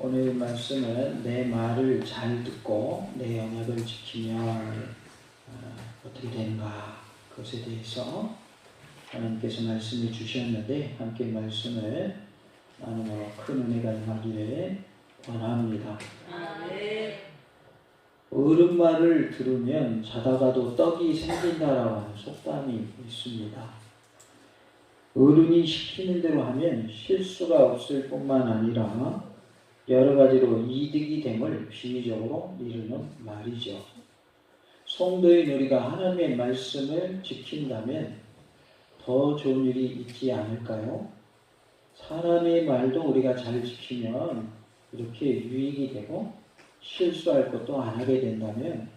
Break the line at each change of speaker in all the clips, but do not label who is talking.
오늘 말씀은 내 말을 잘 듣고 내 언약을 지키면 어떻게 되는가, 그것에 대해서 하나님께서 말씀을 주셨는데 함께 말씀을 나누며 큰 은혜가 임하기를 원합니다. 어른 말을 들으면 자다가도 떡이 생긴다라고 하는 속담이 있습니다. 어른이 시키는 대로 하면 실수가 없을 뿐만 아니라 여러 가지로 이득이 됨을 비유적으로 이루는 말이죠. 성도인 우리가 하나님의 말씀을 지킨다면 더 좋은 일이 있지 않을까요? 사람의 말도 우리가 잘 지키면 이렇게 유익이 되고 실수할 것도 안 하게 된다면,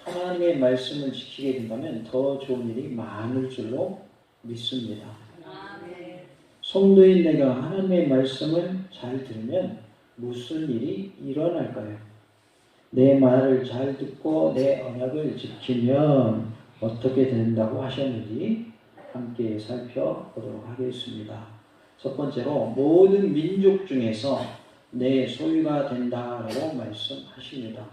하나님의 말씀을 지키게 된다면 더 좋은 일이 많을 줄로 믿습니다. 성도인 내가 하나님의 말씀을 잘 들으면 무슨 일이 일어날까요? 내 말을 잘 듣고 내 언약을 지키면 어떻게 된다고 하셨는지 함께 살펴보도록 하겠습니다. 첫 번째로, 모든 민족 중에서 내 소유가 된다라고 말씀하십니다.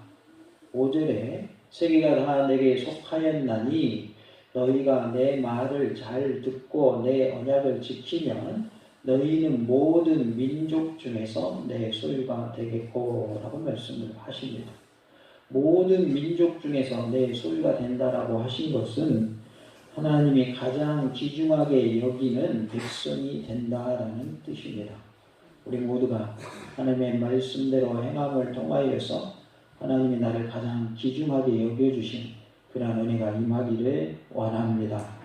5절에 세계가 다 내게 속하였나니 너희가 내 말을 잘 듣고 내 언약을 지키면 너희는 모든 민족 중에서 내 소유가 되겠고 라고 말씀을 하십니다. 모든 민족 중에서 내 소유가 된다라고 하신 것은 하나님이 가장 귀중하게 여기는 백성이 된다라는 뜻입니다. 우리 모두가 하나님의 말씀대로 행함을 통하여서 하나님이 나를 가장 귀중하게 여겨주신 그러한 은혜가 임하기를 원합니다.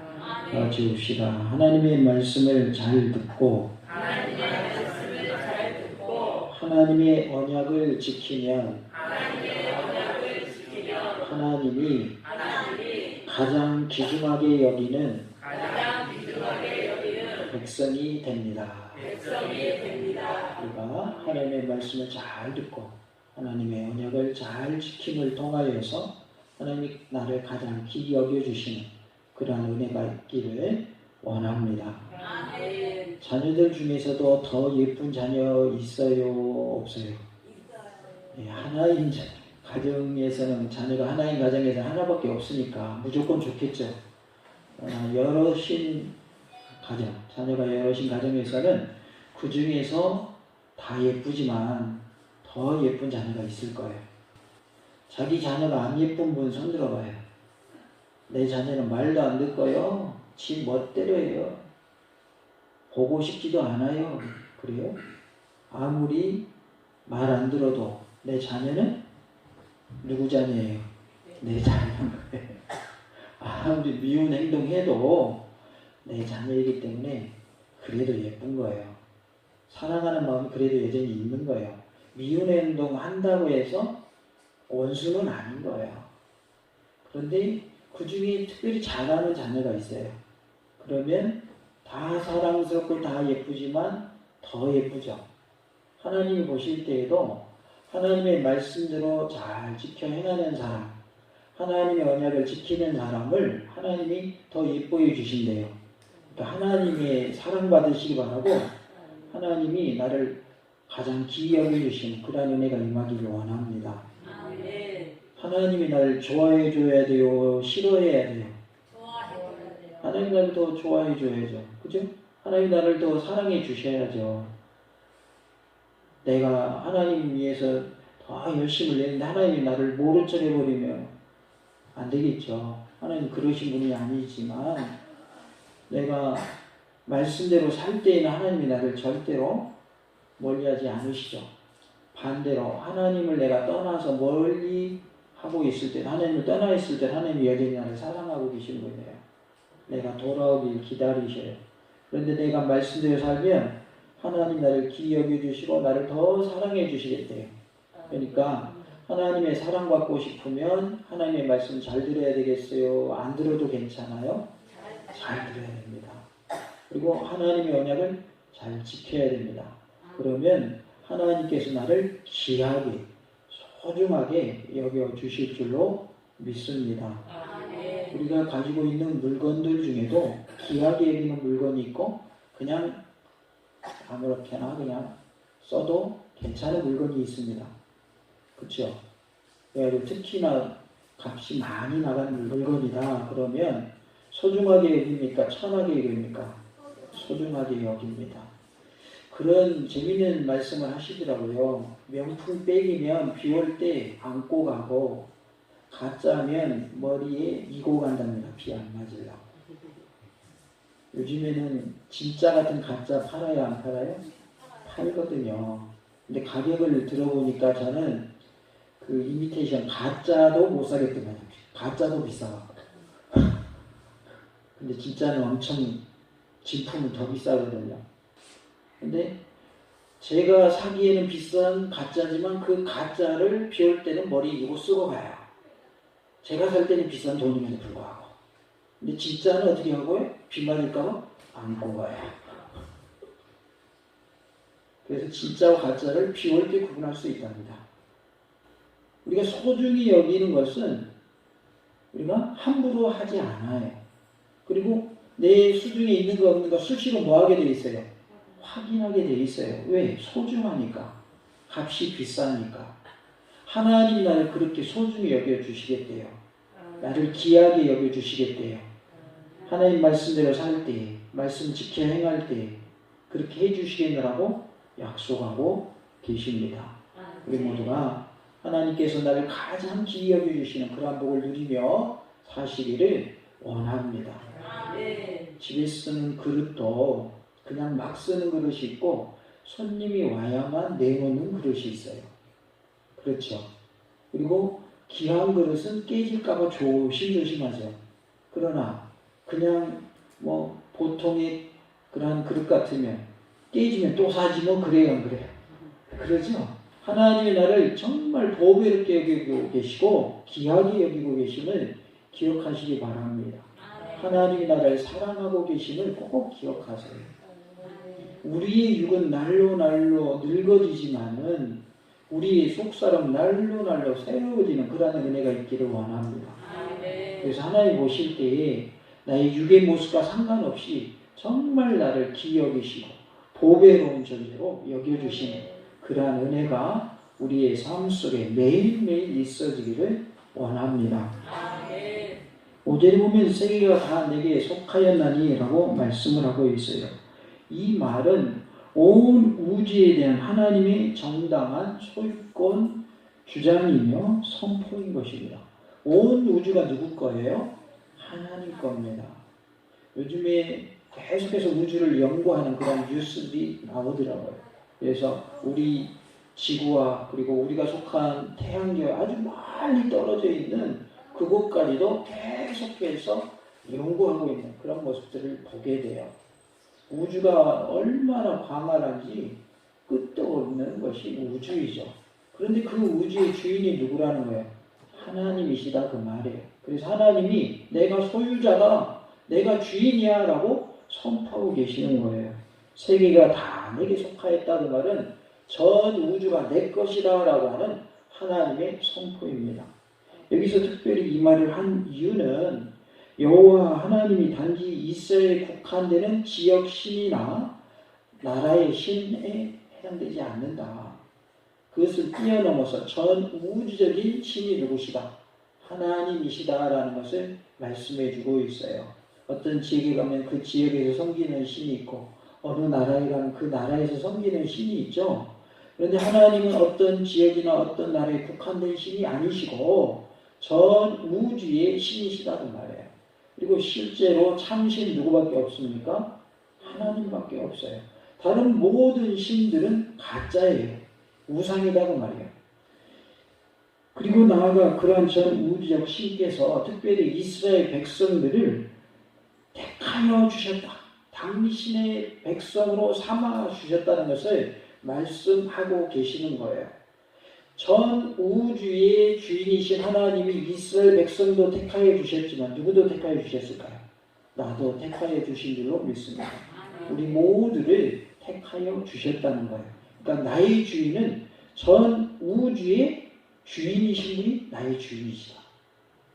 지읍시다. 하나님의 말씀을 잘 듣고 하나님의 언약을 지키면 하나님이 가장 귀중하게 여기는 백성이 됩니다. 우리가 하나님의 말씀을 잘 듣고 하나님의 언약을 잘 지킴을 통하여서 하나님이 나를 가장 귀히 여겨주시는 그러한 은혜가 있기를 원합니다. 자녀들 중에서도 더 예쁜 자녀 있어요? 없어요? 하나인 가정에서는, 자녀가 하나인 가정에서 하나밖에 없으니까 무조건 좋겠죠. 여럿인 가정, 자녀가 여럿인 가정에서는 그 중에서 다 예쁘지만 더 예쁜 자녀가 있을 거예요. 자기 자녀가 안 예쁜 분 손들어봐요. 내 자녀는 말도 안 듣고요, 지 멋대로 해요. 보고 싶지도 않아요. 그래요? 아무리 말 안 들어도 내 자녀는 누구 자녀예요? 내 자녀인 거예요. 아무리 미운 행동해도 내 자녀이기 때문에 그래도 예쁜 거예요. 사랑하는 마음이 그래도 여전히 있는 거예요. 미운 행동 한다고 해서 원수는 아닌 거예요. 그런데 그 중에 특별히 잘하는 자녀가 있어요. 그러면 다 사랑스럽고 다 예쁘지만 더 예쁘죠. 하나님이 보실 때에도 하나님의 말씀대로 잘 지켜 행하는 사람, 하나님의 언약을 지키는 사람을 하나님이 더 예뻐해 주신대요. 그러니까 하나님의 사랑받으시기 바라고 하나님이 나를 가장 귀히 여겨주신 그런 은혜가 임하기를 원합니다. 하나님이 나를 좋아해 줘야 돼요? 싫어해야 돼요? 하나님 나를 더 좋아해 줘야죠. 그죠? 하나님 나를 더 사랑해 주셔야죠. 내가 하나님 위해서 더 열심을 내는데 하나님이 나를 모른 척 해버리면 안 되겠죠. 하나님 그러신 분이 아니지만 내가 말씀대로 살 때에는 하나님이 나를 절대로 멀리하지 않으시죠. 반대로 하나님을 내가 떠나서 멀리 하고 있을 때, 하나님을 떠나 있을 때 하나님이 여전히 나를 사랑하고 계시는 거예요. 내가 돌아오길 기다리셔요. 그런데 내가 말씀대로 살면 하나님 나를 귀히 여겨주시고 나를 더 사랑해 주시겠대요. 그러니까 하나님의 사랑받고 싶으면 하나님의 말씀 잘 들어야 되겠어요? 안 들어도 괜찮아요? 잘 들어야 됩니다. 그리고 하나님의 언약을 잘 지켜야 됩니다. 그러면 하나님께서 나를 귀하게 소중하게 여겨주실 줄로 믿습니다. 우리가 가지고 있는 물건들 중에도 귀하게 여기는 물건이 있고 그냥 아무렇게나 그냥 써도 괜찮은 물건이 있습니다. 그렇죠? 특히나 값이 많이 나간 물건이다 그러면 소중하게 여깁니까? 천하게 여깁니까? 소중하게 여깁니다. 그런 재밌는 말씀을 하시더라고요. 명품 백이면 비 올 때 안고 가고 가짜면 머리에 이고 간답니다. 비 안 맞으려고. 요즘에는 진짜 같은 가짜 팔아요? 안 팔아요? 팔거든요. 근데 가격을 들어보니까 저는 그 이미테이션 가짜도 못 사겠더만요. 가짜도 비싸고. 근데 진짜는 엄청 진품은 더 비싸거든요. 근데 제가 사기에는 비싼 가짜지만 그 가짜를 비 올 때는 머리 이고 쓰고 가요. 제가 살 때는 비싼 돈임에도 불구하고. 근데 진짜는 어떻게 하고요? 비 맞을까봐 안고 가요. 그래서 진짜와 가짜를 비 올 때 구분할 수 있답니다. 우리가 소중히 여기는 것은 우리가 함부로 하지 않아요. 그리고 내 수중에 있는 거 없는 거 수시로 뭐 하게 돼 있어요? 확인하게 돼 있어요. 왜? 소중하니까. 값이 비싸니까. 하나님이 나를 그렇게 소중히 여겨주시겠대요. 나를 귀하게 여겨주시겠대요. 하나님 말씀대로 살 때, 말씀 지켜 행할 때 그렇게 해주시겠느라고 약속하고 계십니다. 우리 모두가 하나님께서 나를 가장 귀히 여겨주시는 그러한 복을 누리며 사시기를 원합니다. 집에 쓰는 그릇도 그냥 막 쓰는 그릇이 있고 손님이 와야만 내놓는 그릇이 있어요. 그렇죠. 그리고 귀한 그릇은 깨질까봐 조심조심하죠. 그러나 그냥 뭐 보통의 그러한 그릇 같으면 깨지면 또 사지 뭐 그래요 안 그래요? 그러죠. 하나님이 나를 정말 보배롭게 여기고 계시고 귀하게 여기고 계심을 기억하시기 바랍니다. 하나님이 나를 사랑하고 계심을 꼭 기억하세요. 우리의 육은 날로 늙어지지만은 우리의 속사람 날로 새로워지는 그러한 은혜가 있기를 원합니다. 그래서 하나님 보실 때에 나의 육의 모습과 상관없이 정말 나를 귀히 여기시고 보배로운 존재로 여겨주시는 그러한 은혜가 우리의 삶 속에 매일매일 있어지기를 원합니다. 5절에 보면 세계가 다 내게 속하였나니 라고 말씀을 하고 있어요. 이 말은 온 우주에 대한 하나님의 정당한 소유권 주장이며 선포인 것입니다. 온 우주가 누구 거예요? 하나님 겁니다. 요즘에 계속해서 우주를 연구하는 그런 뉴스들이 나오더라고요. 그래서 우리 지구와 그리고 우리가 속한 태양계와 아주 멀리 떨어져 있는 그곳까지도 계속해서 연구하고 있는 그런 모습들을 보게 돼요. 우주가 얼마나 광활한지 끝도 없는 것이 우주이죠. 그런데 그 우주의 주인이 누구라는 거예요? 하나님이시다 그 말이에요. 그래서 하나님이 내가 소유자다, 내가 주인이야 라고 선포하고 계시는 거예요. 세계가 다 내게 속하였다 그 말은 전 우주가 내 것이다 라고 하는 하나님의 선포입니다. 여기서 특별히 이 말을 한 이유는 여호와 하나님이 단지 이스라엘에 국한되는 지역 신이나 나라의 신에 해당되지 않는다. 그것을 뛰어넘어서 전 우주적인 신이 누구시다? 하나님이시다라는 것을 말씀해 주고 있어요. 어떤 지역에 가면 그 지역에서 섬기는 신이 있고 어느 나라에 가면 그 나라에서 섬기는 신이 있죠. 그런데 하나님은 어떤 지역이나 어떤 나라에 국한된 신이 아니시고 전 우주의 신이시다는 말이에요. 그리고 실제로 참신 누구밖에 없습니까? 하나님밖에 없어요. 다른 모든 신들은 가짜예요. 우상이라고 말이에요. 그리고 나아가 그러한 전 우주적 신께서 특별히 이스라엘 백성들을 택하여 주셨다. 당신의 백성으로 삼아 주셨다는 것을 말씀하고 계시는 거예요. 전 우주의 주인이신 하나님이 이스라엘 백성도 택하여 주셨지만 누구도 택하여 주셨을까요? 나도 택하여 주신 줄로 믿습니다. 우리 모두를 택하여 주셨다는 거예요. 그러니까 나의 주인은 전 우주의 주인이신 분이 나의 주인이시다.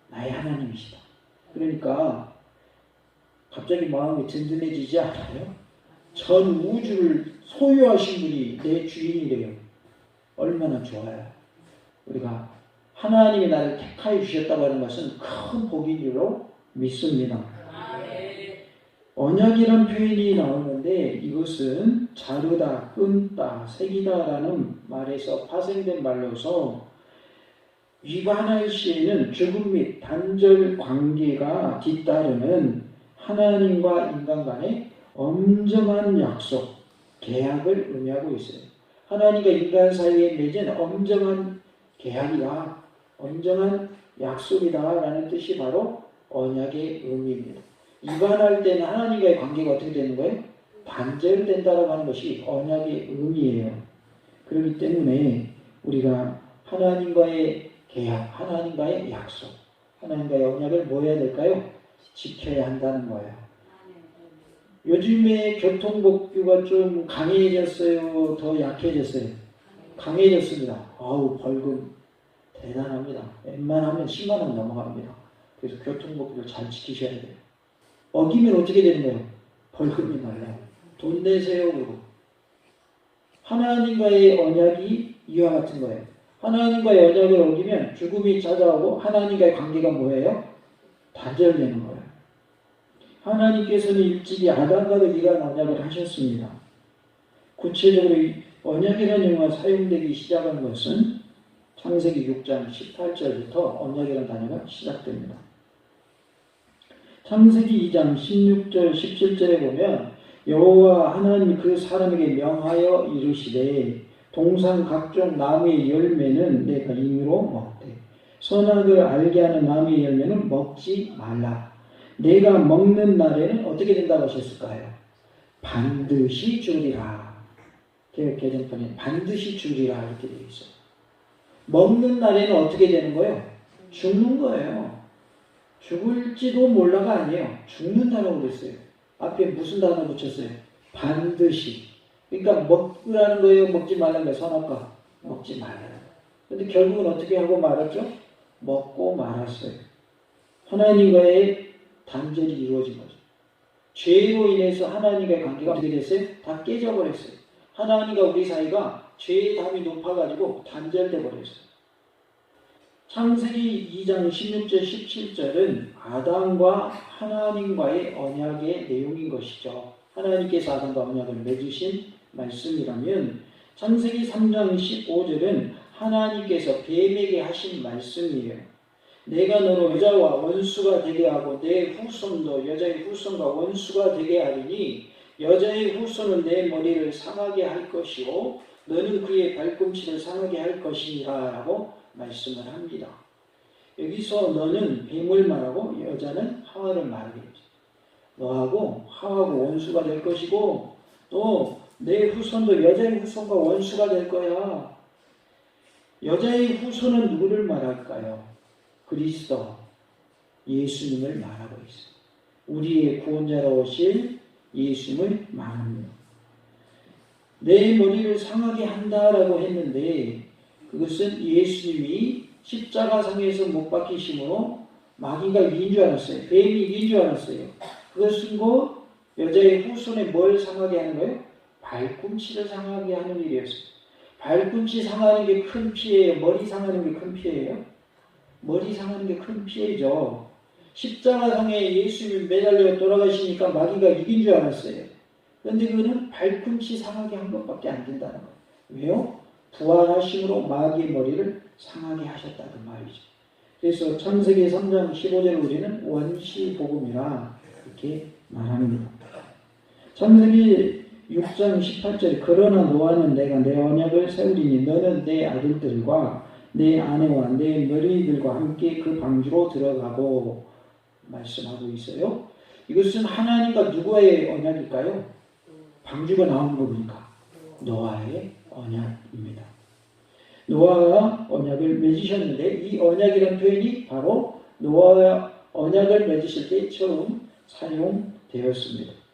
나의 하나님이시다. 그러니까 갑자기 마음이 든든해지지 않아요? 전 우주를 소유하신 분이 내 주인이래요. 얼마나 좋아요. 우리가 하나님이 나를 택하여 주셨다고 하는 것은 큰 복인 줄로 믿습니다. 언약이란 표현이 나오는데 이것은 자르다, 끊다, 새기다라는 말에서 파생된 말로서 위반할 시에는 죽음 및 단절 관계가 뒤따르는 하나님과 인간 간의 엄정한 약속, 계약을 의미하고 있어요. 하나님과 인간 사이에 맺은 엄정한 계약이다, 엄정한 약속이다라는 뜻이 바로 언약의 의미입니다. 위반할 때는 하나님과의 관계가 어떻게 되는 거예요? 단절된다라고 하는 것이 언약의 의미예요. 그렇기 때문에 우리가 하나님과의 계약, 하나님과의 약속, 하나님과의 언약을 뭐 해야 될까요? 지켜야 한다는 거예요. 요즘에 교통법규가 좀 강해졌어요? 더 약해졌어요? 강해졌습니다. 아우, 벌금 대단합니다. 웬만하면 10만 원 넘어갑니다. 그래서 교통법규를 잘 지키셔야 돼요. 어기면 어떻게 되는 거예요? 벌금이 날라요. 돈 내세요. 그러고. 하나님과의 언약이 이와 같은 거예요. 하나님과의 언약을 어기면 죽음이 찾아오고 하나님과의 관계가 뭐예요? 단절되는 거예요. 하나님께서는 일찍이 아담과도 이러한 언약을 하셨습니다. 구체적으로 언약이라는 용어가 사용되기 시작한 것은 창세기 6장 18절부터 언약이라는 단어가 시작됩니다. 창세기 2장 16절 17절에 보면 여호와 하나님이 그 사람에게 명하여 이르시되 동산 각종 나무의 열매는 내가 임의로 먹되 선악을 알게 하는 나무의 열매는 먹지 말라. 내가 먹는 날에는 어떻게 된다고 하셨을까요? 반드시 죽으리라. 개혁개정판에 반드시 죽으리라 이렇게 되어 있어요. 먹는 날에는 어떻게 되는 거예요? 죽는 거예요. 죽을지도 몰라가 아니에요. 죽는다라고 그랬어요. 앞에 무슨 단어 붙였어요? 반드시. 그러니까 먹으라는 거예요? 먹지 말라는 거예요? 선악과 먹지 말라는 거예요. 근데 결국은 어떻게 하고 말았죠? 먹고 말았어요. 하나님과의 단절이 이루어진 거죠. 죄로 인해서 하나님과의 관계가 어떻게 됐어요? 다 깨져버렸어요. 하나님과 우리 사이가 죄의 담이 높아가지고 단절돼 버렸어요. 창세기 2장 16절 17절은 아담과 하나님과의 언약의 내용인 것이죠. 하나님께서 아담과 언약을 맺으신 말씀이라면 창세기 3장 15절은 하나님께서 뱀에게 하신 말씀이에요. 내가 너로 여자와 원수가 되게 하고 내 후손도 여자의 후손과 원수가 되게 하리니 여자의 후손은 내 머리를 상하게 할 것이요 너는 그의 발꿈치를 상하게 할 것이니라 라고 말씀을 합니다. 여기서 너는 뱀을 말하고 여자는 하와를 말하겠죠. 너하고 하와하고 원수가 될 것이고 또 내 후손도 여자의 후손과 원수가 될 거야. 여자의 후손은 누구를 말할까요? 그리스도 예수님을 말하고 있어요. 우리의 구원자로 오실 예수님을 말합니다. 내 머리를 상하게 한다라고 했는데 그것은 예수님이 십자가상에서 못 박히심으로 마귀가 이긴 줄 알았어요. 뱀이 이긴 줄 알았어요. 그것은 곧 여자의 후손에 뭘 상하게 하는 거예요? 발꿈치를 상하게 하는 일이었어요. 발꿈치 상하는 게 큰 피해예요? 머리 상하는 게 큰 피해예요? 머리 상하는 게 큰 피해죠. 십자가상에 예수님이 매달려 돌아가시니까 마귀가 이긴 줄 알았어요. 그런데 그거는 발꿈치 상하게 한 것밖에 안 된다는 거예요. 왜요? 부활하심으로 마귀의 머리를 상하게 하셨다는 말이죠. 그래서 창세기 3장 15절을 우리는 원시복음이라 이렇게 말합니다. 창세기 6장 18절에 그러나 너와는 내가 내 언약을 세우리니 너는 내 아들들과 내 아내와 내 며느리들과 함께 그 방주로 들어가고 말씀하고 있어요. 이것은 하나님과 누구의 언약일까요? 방주가 나오는 거 보니까 노아의 언약입니다. 노아와 언약을 맺으셨는데 이 언약이라는 표현이 바로 노아와 언약을 맺으실 때 처음 사용되었습니다.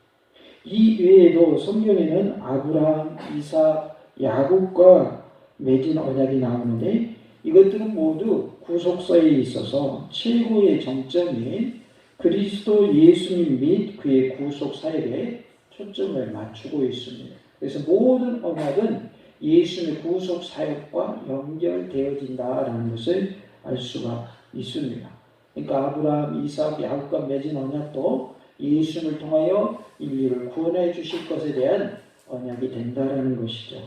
이 외에도 성경에는 아브라함, 이삭, 야곱과 맺은 언약이 나오는데 이것들은 모두 구속사에 있어서 최고의 정점인 그리스도 예수님 및 그의 구속 사역에 초점을 맞추고 있습니다. 그래서 모든 언약은 예수님의 구속 사역과 연결되어진다라는 것을 알 수가 있습니다. 그러니까 아브라함, 이삭, 야곱과 맺은 언약도 예수님을 통하여 인류를 구원해 주실 것에 대한 언약이 된다라는 것이죠.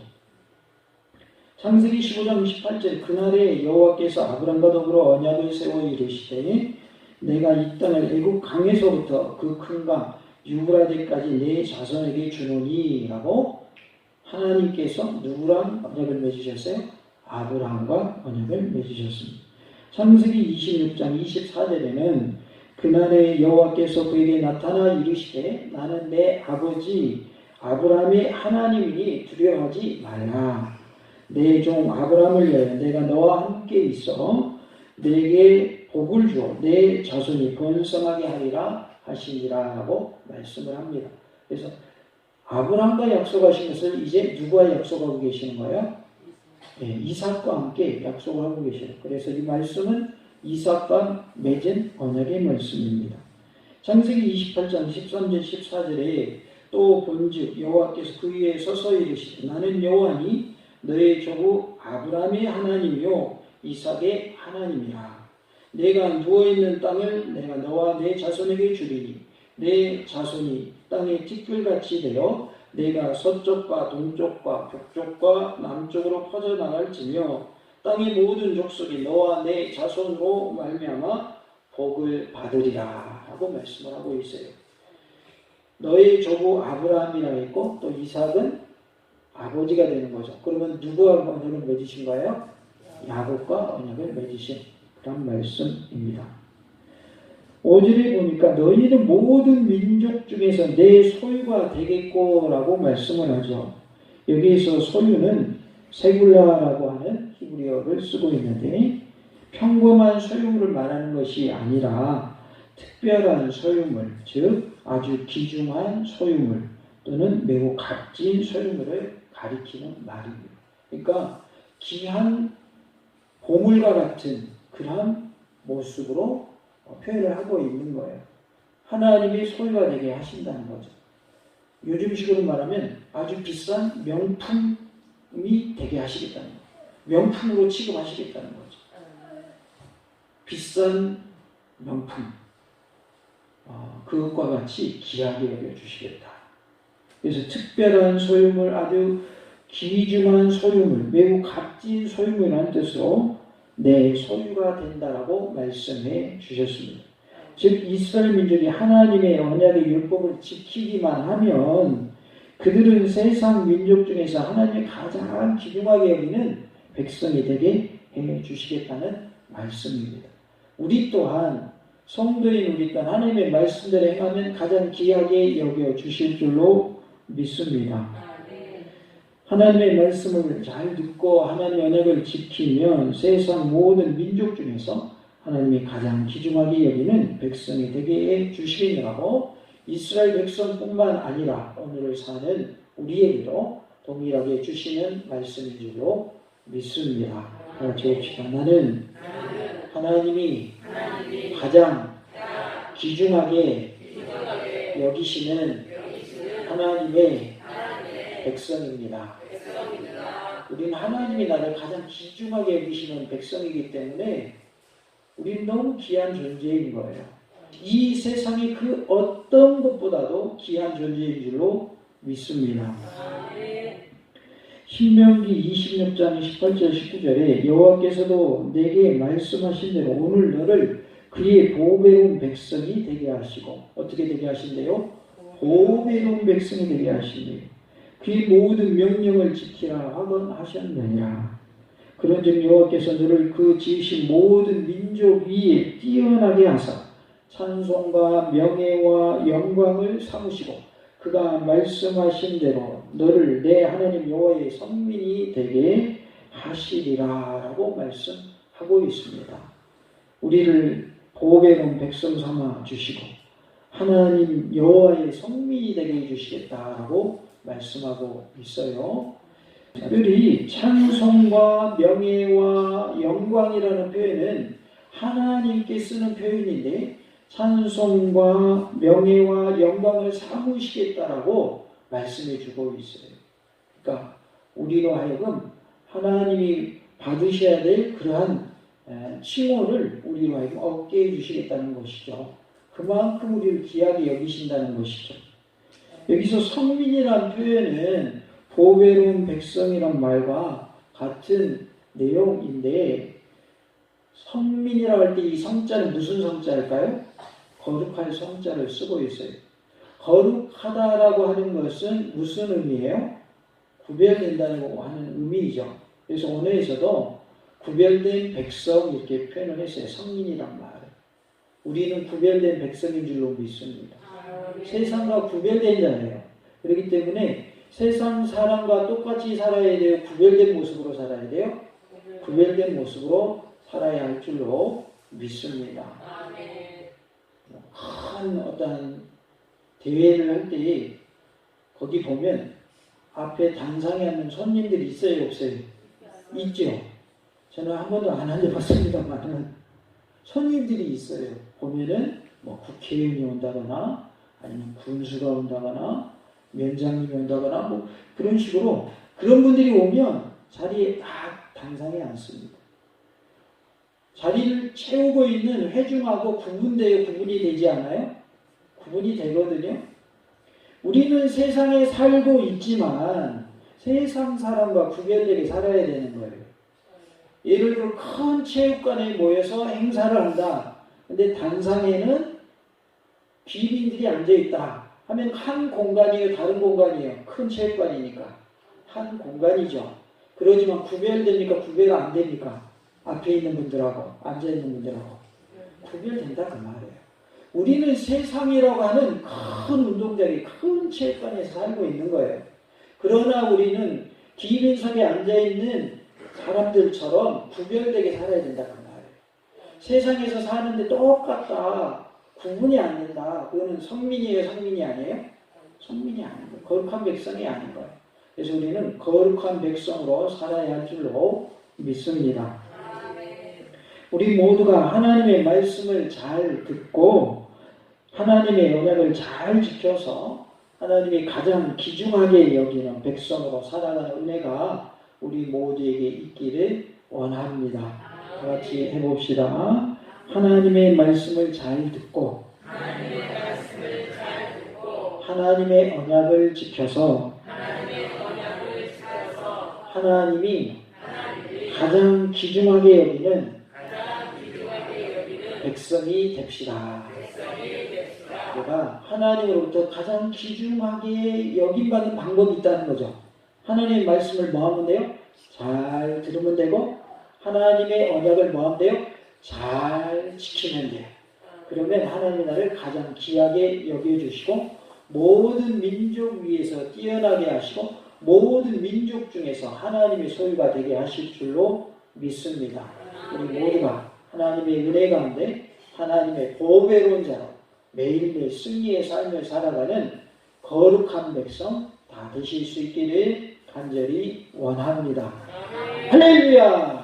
창세기 15장 18절 그날에 여호와께서 아브람과 더불어 언약을 세워 이르시되 내가 이 땅을 애굽 강에서부터 그 큰 강 유브라데까지 내 자손에게 주노니 라고 하나님께서 누구랑 언약을 맺으셨어요? 아브라함과 언약을 맺으셨습니다. 창세기 26장 24절에는 그날에 여호와께서 그에게 나타나 이르시되 나는 내 아버지 아브라함의 하나님이니 두려워하지 말라. 내 종 아브라함을 위하여 내가 너와 함께 있어 내게 복을 주어 내 자손이 번성하게 하리라 하시니라 하고 말씀을 합니다. 그래서 아브라함과 약속하신 것을 이제 누구와 약속하고 계시는 거예요? 네, 이삭과 함께 약속을 하고 계셔요. 그래서 이 말씀은 이삭과 맺은 언약의 말씀입니다. 창세기 28장 13절 14절에 또 본즉 여호와께서 그 위에 서서 이르시되 나는 여호와니 너의 조부 아브라함의 하나님이요 이삭의 하나님이라. 내가 누워있는 땅을 내가 너와 내 자손에게 주리니 내 자손이 땅의 티끌같이 되어 내가 서쪽과 동쪽과 북쪽과 남쪽으로 퍼져나갈지며 땅의 모든 족속이 너와 내 자손으로 말미암아 복을 받으리라 하고 말씀을 하고 있어요. 너의 조부 아브라함이라 했고 또 이삭은 아버지가 되는 거죠. 그러면 누구와 언약을 맺으신 거예요? 야곱과 언약을 맺으신 그런 말씀입니다. 5절에 보니까 너희는 모든 민족 중에서 내 소유가 되겠고라고 말씀을 하죠. 여기에서 소유는 세굴라라고 하는 히브리어를 쓰고 있는데 평범한 소유물을 말하는 것이 아니라 특별한 소유물, 즉 아주 귀중한 소유물 또는 매우 값진 소유물을 가리키는 말입니다. 그러니까 귀한 보물과 같은 그런 모습으로 표현을 하고 있는 거예요. 하나님의 소유가 되게 하신다는 거죠. 요즘식으로 말하면 아주 비싼 명품이 되게 하시겠다는 거예요. 명품으로 취급하시겠다는 거죠. 비싼 명품, 그것과 같이 귀하게 여겨주시겠다. 그래서 특별한 소유물, 아주 귀중한 소유물, 매우 값진 소유물이라는 뜻으로 내 소유가 된다라고 말씀해 주셨습니다. 즉 이스라엘 민족이 하나님의 언약의 율법을 지키기만 하면 그들은 세상 민족 중에서 하나님의 가장 귀중하게 여기는 백성이 되게 해 주시겠다는 말씀입니다. 우리 또한 성도인 우리 또한 하나님의 말씀대로 행하면 가장 귀하게 여겨 주실 줄로 믿습니다. 하나님의 말씀을 잘 듣고 하나님의 언약을 지키면 세상 모든 민족 중에서 하나님이 가장 귀중하게 여기는 백성이 되게 해 주시겠느라고 이스라엘 백성뿐만 아니라 오늘을 사는 우리에게도 동일하게 주시는 말씀인 줄로 믿습니다. 같이 봅시다. 나는 하나님이 가장 귀중하게 여기시는 하나님의 백성입니다. 우리는 하나님이 나를 가장 귀중하게 여기시는 백성이기 때문에 우리는 너무 귀한 존재인 거예요. 이 세상의 그 어떤 것보다도 귀한 존재인 줄로 믿습니다. 신명기 26장 18절 19절에 여호와께서도 내게 말씀하신 대로 오늘 너를 그의 보배로운 백성이 되게 하시고 어떻게 되게 하신대요? 보배로운 백성이 되게 하시니 그의 모든 명령을 지키라 하곤 하셨느니라. 그런즉 여호와께서 너를 그 지으신 모든 민족 위에 뛰어나게 하사 찬송과 명예와 영광을 삼으시고 그가 말씀하신 대로 너를 내 하나님 여호와의 성민이 되게 하시리라 라고 말씀하고 있습니다. 우리를 보배로운 백성 삼아 주시고 하나님 여호와의 성민이 되게 해주시겠다라고 말씀하고 있어요. 특별히 찬송과 명예와 영광이라는 표현은 하나님께 쓰는 표현인데 찬송과 명예와 영광을 삼으시겠다라고 말씀해 주고 있어요. 그러니까 우리로 하여금 하나님이 받으셔야 될 그러한 칭호를 우리로 하여금 얻게 해주시겠다는 것이죠. 그만큼 우리를 귀하게 여기신다는 것이죠. 여기서 성민이라는 표현은 보배로운 백성이란 말과 같은 내용인데, 성민이라고 할 때 이 성자는 무슨 성자일까요? 거룩할 성자를 쓰고 있어요. 거룩하다라고 하는 것은 무슨 의미예요? 구별된다고 하는 의미이죠. 그래서 언어에서도 구별된 백성 이렇게 표현을 했어요. 성민이란 말을. 우리는 구별된 백성인 줄로 믿습니다. 세상과 구별된 자예요. 그렇기 때문에 세상 사람과 똑같이 살아야 돼요? 구별된 모습으로 살아야 돼요? 구별된 모습으로 살아야 할 줄로 믿습니다. 큰 어떤 대회를 할 때 거기 보면 앞에 단상에 앉는 손님들이 있어요, 없어요? 있죠. 저는 한 번도 안 앉아봤습니다만 손님들이 있어요. 보면은 뭐 국회의원이 온다거나 아니면 군수가 온다거나 위원장님이 온다거나 뭐 그런 식으로 그런 분들이 오면 자리에 딱 단상에 앉습니다. 자리를 채우고 있는 회중하고 구분이 되지 않아요? 구분이 되거든요. 우리는 세상에 살고 있지만 세상 사람과 구별되게 살아야 되는 거예요. 예를 들어 큰 체육관에 모여서 행사를 한다. 근데 단상에는 귀빈들이 앉아있다 하면 한 공간이에요? 다른 공간이에요? 큰 체육관이니까 한 공간이죠. 그러지만 구별됩니까? 구별 안 됩니까? 앞에 있는 분들하고 앉아있는 분들하고 구별된다 그 말이에요. 우리는 세상이라고 하는 큰 운동장에 큰 체육관에서 살고 있는 거예요. 그러나 우리는 귀빈석에 앉아있는 사람들처럼 구별되게 살아야 된다 그 말이에요. 세상에서 사는데 똑같다, 구분이 안 된다, 그거는 성민이에요, 성민이 아니에요? 성민이 아닌 거예요. 거룩한 백성이 아닌 거예요. 그래서 우리는 거룩한 백성으로 살아야 할 줄로 믿습니다. 우리 모두가 하나님의 말씀을 잘 듣고 하나님의 언약을 잘 지켜서 하나님이 가장 귀중하게 여기는 백성으로 살아가는 은혜가 우리 모두에게 있기를 원합니다. 다 같이 해봅시다. 하나님의 말씀을 잘 듣고 하나님의 언약을 지켜서 하나님이 가장 귀중하게 여기는 백성이 됩시다. 우리가 하나님으로부터 가장 귀중하게 여김받는 방법이 있다는 거죠. 하나님의 말씀을 뭐 하면 돼요? 잘 들으면 되고 하나님의 언약을 뭐 하면 돼요? 잘 지키면 돼요. 그러면 하나님이 나를 가장 귀하게 여겨주시고 모든 민족 위에서 뛰어나게 하시고 모든 민족 중에서 하나님의 소유가 되게 하실 줄로 믿습니다. 우리 모두가 하나님의 은혜 가운데 하나님의 보배로운 자로 매일매일 승리의 삶을 살아가는 거룩한 백성 다 되실 수 있기를 간절히 원합니다. 할렐루야!